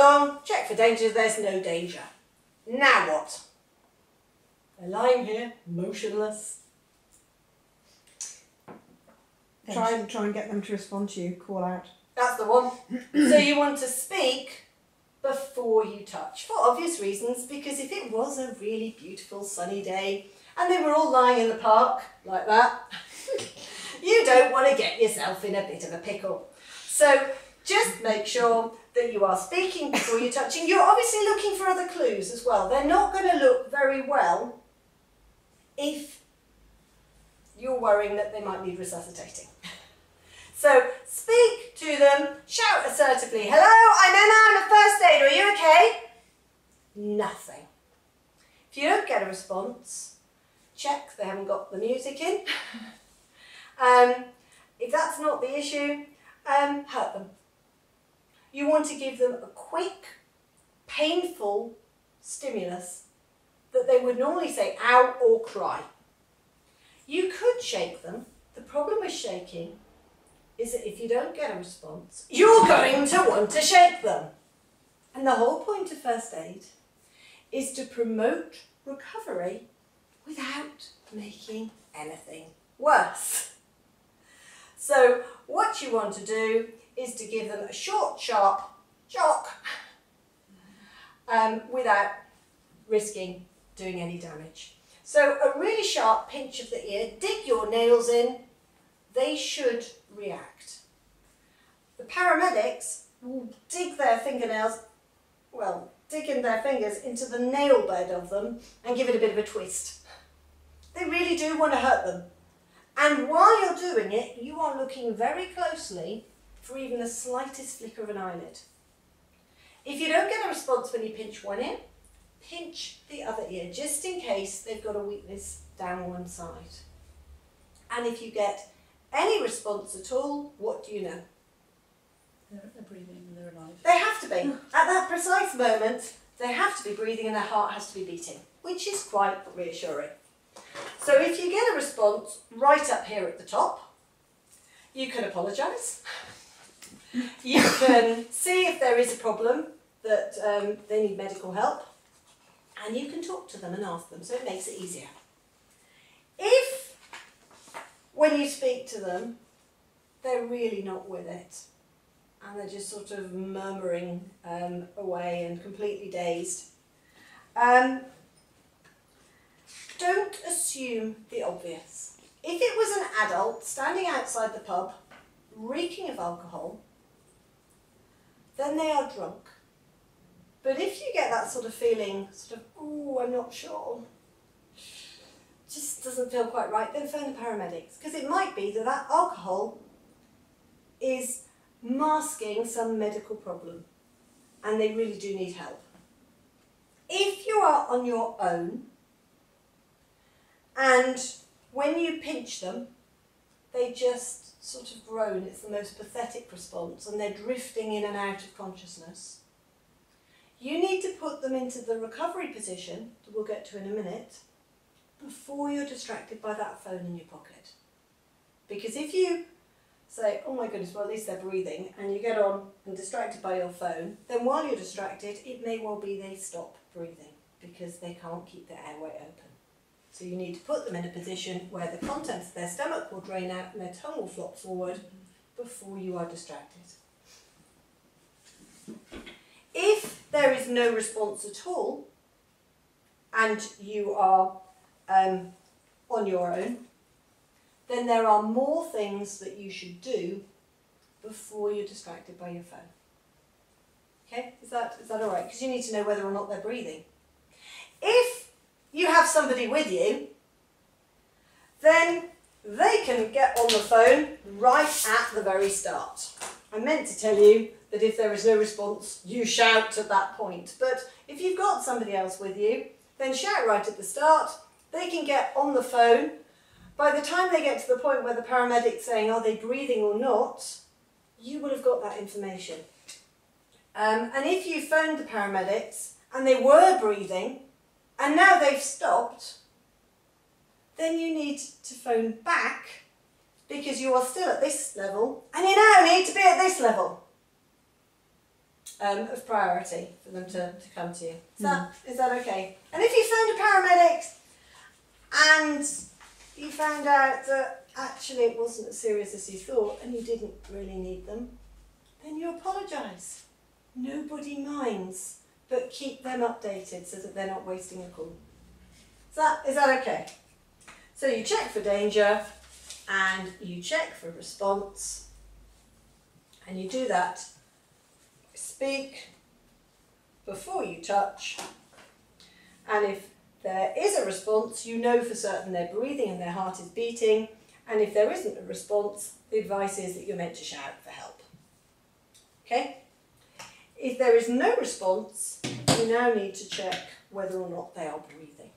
along, check for danger, there's no danger. Now what? They're lying here, motionless. Try and get them to respond to you, call out. That's the one. So you want to speak before you touch, for obvious reasons, because if it was a really beautiful sunny day and they were all lying in the park like that, you don't want to get yourself in a bit of a pickle. So just make sure that you are speaking before you're touching. You're obviously looking for other clues as well. They're not going to look very well if you're worrying that they might need resuscitating. So speak to them, shout assertively, hello, I'm Emma, I'm a first aider, are you okay? Nothing. If you don't get a response, check they haven't got the music in. If that's not the issue, hurt them. You want to give them a quick, painful stimulus that they would normally say ow or cry. You could shake them. The problem with shaking is that if you don't get a response, you're going to want to shake them. And the whole point of first aid is to promote recovery without making anything worse. So what you want to do is to give them a short, sharp shock without risking doing any damage. So a really sharp pinch of the ear, dig your nails in, they should react. The paramedics will dig their fingernails, well, dig in their fingers into the nail bed of them and give it a bit of a twist. They really do want to hurt them. And while you're doing it, you are looking very closely for even the slightest flicker of an eyelid. If you don't get a response when you pinch one ear, pinch the other ear, just in case they've got a weakness down one side. And if you get any response at all, what do you know? They're breathing and they're alive. They have to be. At that precise moment, they have to be breathing and their heart has to be beating, which is quite reassuring. So if you get a response right up here at the top, you can apologise. You can see if there is a problem that they need medical help, and you can talk to them and ask them, so it makes it easier. If, when you speak to them, they're really not with it, and they're just sort of murmuring away and completely dazed, don't assume the obvious. If it was an adult standing outside the pub, reeking of alcohol, then they are drunk. But if you get that sort of feeling, sort of, oh, I'm not sure, just doesn't feel quite right, then phone the paramedics. Because it might be that that alcohol is masking some medical problem and they really do need help. If you are on your own and when you pinch them, they just sort of groan, it's the most pathetic response, and they're drifting in and out of consciousness, you need to put them into the recovery position, that we'll get to in a minute, before you're distracted by that phone in your pocket. Because if you say, oh my goodness, well at least they're breathing, and you get on and distracted by your phone, then while you're distracted, it may well be they stop breathing because they can't keep their airway open. So you need to put them in a position where the contents of their stomach will drain out and their tongue will flop forward before you are distracted. If there is no response at all and you are on your own, then there are more things that you should do before you're distracted by your phone. Okay, is that all right? Because you need to know whether or not they're breathing. If you have somebody with you, then they can get on the phone right at the very start. I meant to tell you that if there is no response, you shout at that point. But if you've got somebody else with you, then shout right at the start. They can get on the phone. By the time they get to the point where the paramedic's saying, are they breathing or not, you will have got that information. And if you phoned the paramedics and they were breathing, and now they've stopped, then you need to phone back because you are still at this level and you now need to be at this level. of priority for them to come to you. Is that okay? And if you found a paramedic and you found out that actually it wasn't as serious as you thought and you didn't really need them, then you apologise. Nobody minds, but keep them updated so that they're not wasting a call. Is that okay? So you check for danger and you check for response, and you do that. Speak before you touch, and if there is a response, you know for certain they're breathing and their heart is beating, and if there isn't a response, the advice is that you're meant to shout for help. Okay? If there is no response, you now need to check whether or not they are breathing.